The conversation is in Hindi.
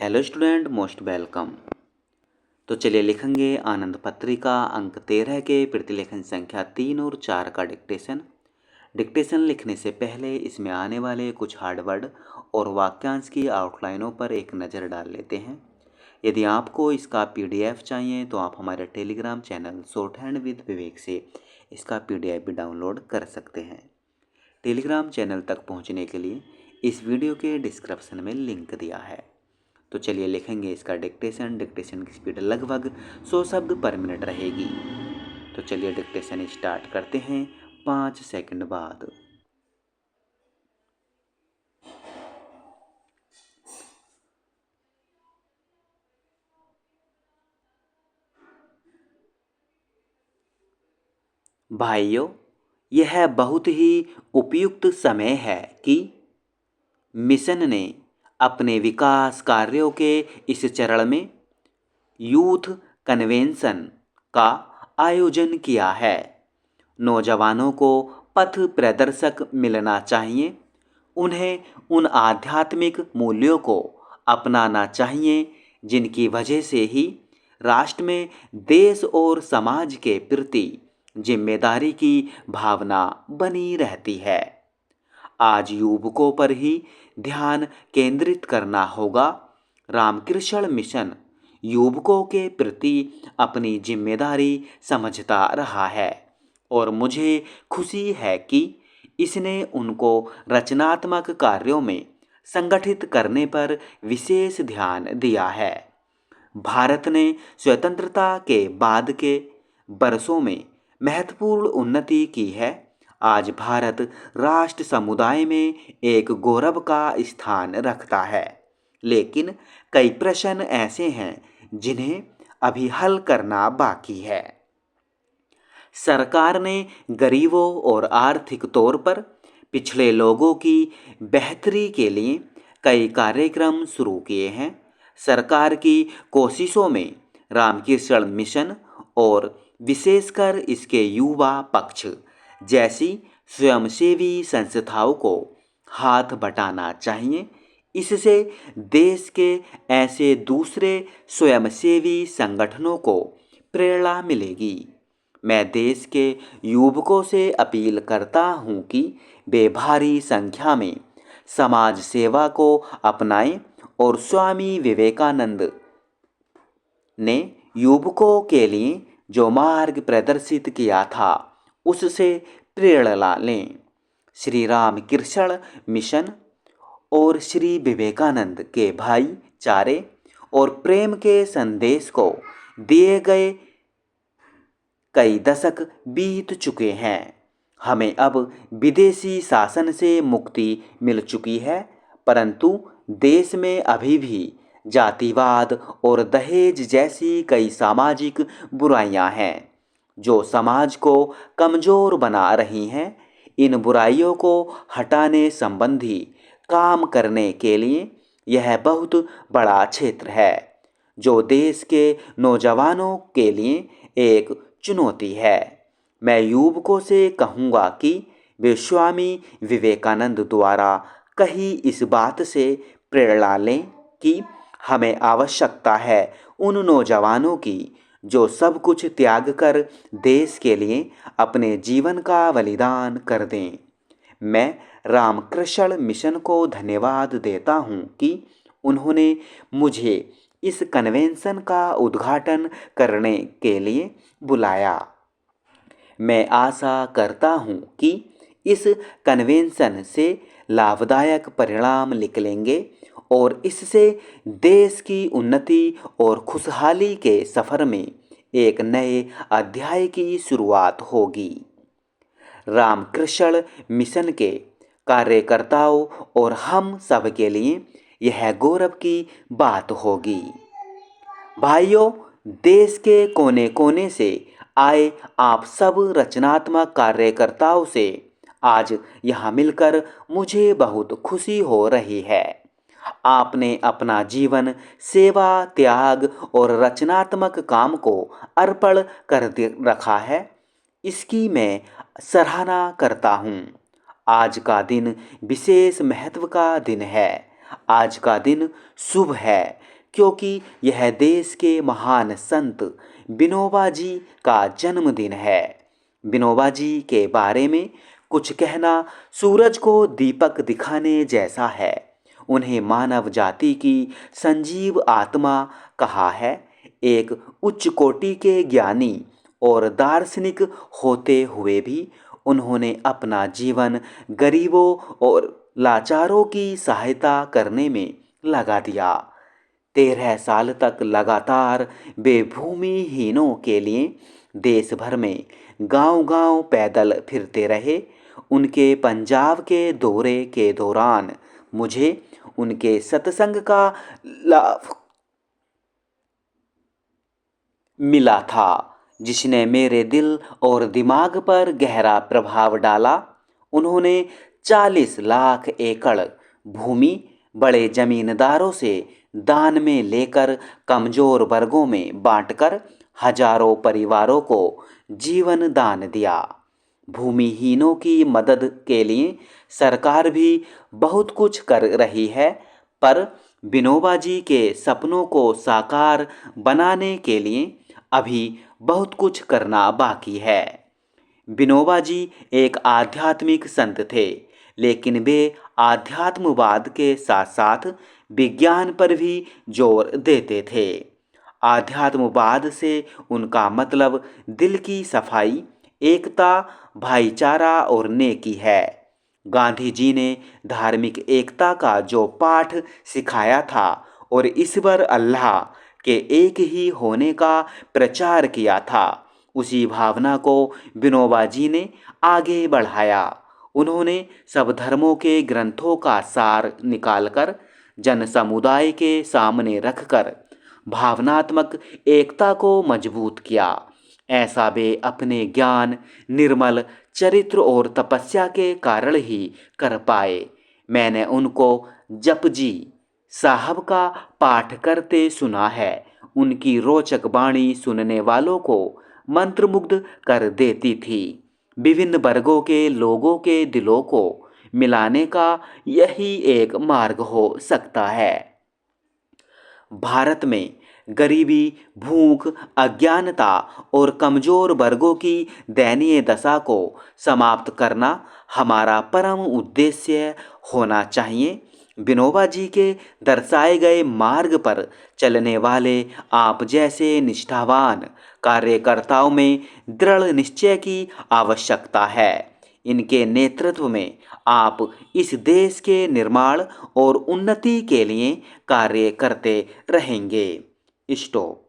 Hello student, most welcome. तो चलिए लिखेंगे आनंद पत्रिका अंक 13 के प्रतिलेखन संख्या 3 और 4 का डिक्टेशन लिखने से पहले इसमें आने वाले कुछ हार्ड वर्ड और वाक्यांश की आउटलाइनों पर एक नज़र डाल लेते हैं। यदि आपको इसका पीडीएफ चाहिए तो आप हमारे Telegram channel short hand with Vivek से इसका पीडीएफ भी डाउनलोड कर सकते हैं। टेलीग्राम चैनल तक पहुंचने के लिए इस वीडियो के डिस्क्रिप्शन में लिंक दिया है। तो चलिए लिखेंगे इसका डिक्टेशन की स्पीड लगभग 100 शब्द पर मिनट रहेगी। तो चलिए डिक्टेशन स्टार्ट करते हैं 5 सेकंड बाद। भाइयों, यह बहुत ही उपयुक्त समय है कि मिशन ने अपने विकास कार्यों के इस चरण में यूथ कन्वेंशन का आयोजन किया है। नौजवानों को पथ प्रदर्शक मिलना चाहिए। उन्हें उन आध्यात्मिक मूल्यों को अपनाना चाहिए जिनकी वजह से ही राष्ट्र में देश और समाज के प्रति जिम्मेदारी की भावना बनी रहती है। आज युवकों पर ही ध्यान केंद्रित करना होगा। रामकृष्ण मिशन युवकों के प्रति अपनी जिम्मेदारी समझता रहा है और मुझे खुशी है कि इसने उनको रचनात्मक कार्यों में संगठित करने पर विशेष ध्यान दिया है। भारत ने स्वतंत्रता के बाद के वर्षों में महत्वपूर्ण उन्नति की है। आज भारत राष्ट्र समुदाय में एक गौरव का स्थान रखता है, लेकिन कई प्रश्न ऐसे हैं जिन्हें अभी हल करना बाकी है। सरकार ने गरीबों और आर्थिक तौर पर पिछड़े लोगों की बेहतरी के लिए कई कार्यक्रम शुरू किए हैं। सरकार की कोशिशों में रामकृष्ण मिशन और विशेषकर इसके युवा पक्ष जैसी स्वयंसेवी संस्थाओं को हाथ बटाना चाहिए। इससे देश के ऐसे दूसरे स्वयंसेवी संगठनों को प्रेरणा मिलेगी। मैं देश के युवकों से अपील करता हूं कि वे भारी संख्या में समाज सेवा को अपनाएं और स्वामी विवेकानंद ने युवकों के लिए जो मार्ग प्रदर्शित किया था उससे प्रेरणा लें। श्री रामकृष्ण मिशन और श्री विवेकानंद के भाईचारे और प्रेम के संदेश को दिए गए कई दशक बीत चुके हैं। हमें अब विदेशी शासन से मुक्ति मिल चुकी है, परंतु देश में अभी भी जातिवाद और दहेज जैसी कई सामाजिक बुराइयां हैं जो समाज को कमजोर बना रही हैं। इन बुराइयों को हटाने संबंधी काम करने के लिए यह बहुत बड़ा क्षेत्र है जो देश के नौजवानों के लिए एक चुनौती है। मैं युवकों से कहूँगा कि वे स्वामी विवेकानंद द्वारा कही इस बात से प्रेरणा लें कि हमें आवश्यकता है उन नौजवानों की जो सब कुछ त्याग कर देश के लिए अपने जीवन का बलिदान कर दें। मैं रामकृष्ण मिशन को धन्यवाद देता हूँ कि उन्होंने मुझे इस कन्वेंशन का उद्घाटन करने के लिए बुलाया। मैं आशा करता हूँ कि इस कन्वेंशन से लाभदायक परिणाम निकलेंगे और इससे देश की उन्नति और खुशहाली के सफ़र में एक नए अध्याय की शुरुआत होगी। रामकृष्ण मिशन के कार्यकर्ताओं और हम सब के लिए यह गौरव की बात होगी। भाइयों, देश के कोने कोने से आए आप सब रचनात्मक कार्यकर्ताओं से आज यहाँ मिलकर मुझे बहुत खुशी हो रही है। आपने अपना जीवन सेवा, त्याग और रचनात्मक काम को अर्पण कर रखा है। इसकी मैं सराहना करता हूँ। आज का दिन विशेष महत्व का दिन है। आज का दिन शुभ है क्योंकि यह देश के महान संत विनोबा जी का जन्मदिन है। विनोबा जी के बारे में कुछ कहना सूरज को दीपक दिखाने जैसा है। उन्हें मानव जाति की संजीव आत्मा कहा है। एक उच्च कोटि के ज्ञानी और दार्शनिक होते हुए भी उन्होंने अपना जीवन गरीबों और लाचारों की सहायता करने में लगा दिया। 13 साल तक लगातार वे भूमिहीनों के लिए देश भर में गांव-गांव पैदल फिरते रहे। उनके पंजाब के दौरे के दौरान मुझे उनके सत्संग का लाभ मिला था, जिसने मेरे दिल और दिमाग पर गहरा प्रभाव डाला। उन्होंने 40 लाख एकड़ भूमि बड़े जमींदारों से दान में लेकर कमजोर वर्गों में बांटकर हजारों परिवारों को जीवन दान दिया। भूमिहीनों की मदद के लिए सरकार भी बहुत कुछ कर रही है, पर विनोबा जी के सपनों को साकार बनाने के लिए अभी बहुत कुछ करना बाकी है। विनोबा जी एक आध्यात्मिक संत थे, लेकिन वे आध्यात्मवाद के साथ साथ विज्ञान पर भी जोर देते थे। आध्यात्मवाद से उनका मतलब दिल की सफाई, एकता, भाईचारा और नेकी है। गांधी जी ने धार्मिक एकता का जो पाठ सिखाया था और ईश्वर अल्लाह के एक ही होने का प्रचार किया था, उसी भावना को विनोबा जी ने आगे बढ़ाया। उन्होंने सब धर्मों के ग्रंथों का सार निकालकर जन समुदाय के सामने रखकर भावनात्मक एकता को मजबूत किया। ऐसा वे अपने ज्ञान, निर्मल चरित्र और तपस्या के कारण ही कर पाए। मैंने उनको जपजी साहब का पाठ करते सुना है। उनकी रोचक वाणी सुनने वालों को मंत्रमुग्ध कर देती थी। विभिन्न वर्गों के लोगों के दिलों को मिलाने का यही एक मार्ग हो सकता है। भारत में गरीबी, भूख, अज्ञानता और कमजोर वर्गों की दयनीय दशा को समाप्त करना हमारा परम उद्देश्य होना चाहिए। विनोबा जी के दर्शाए गए मार्ग पर चलने वाले आप जैसे निष्ठावान कार्यकर्ताओं में दृढ़ निश्चय की आवश्यकता है। इनके नेतृत्व में आप इस देश के निर्माण और उन्नति के लिए कार्य करते रहेंगे। स्टॉप।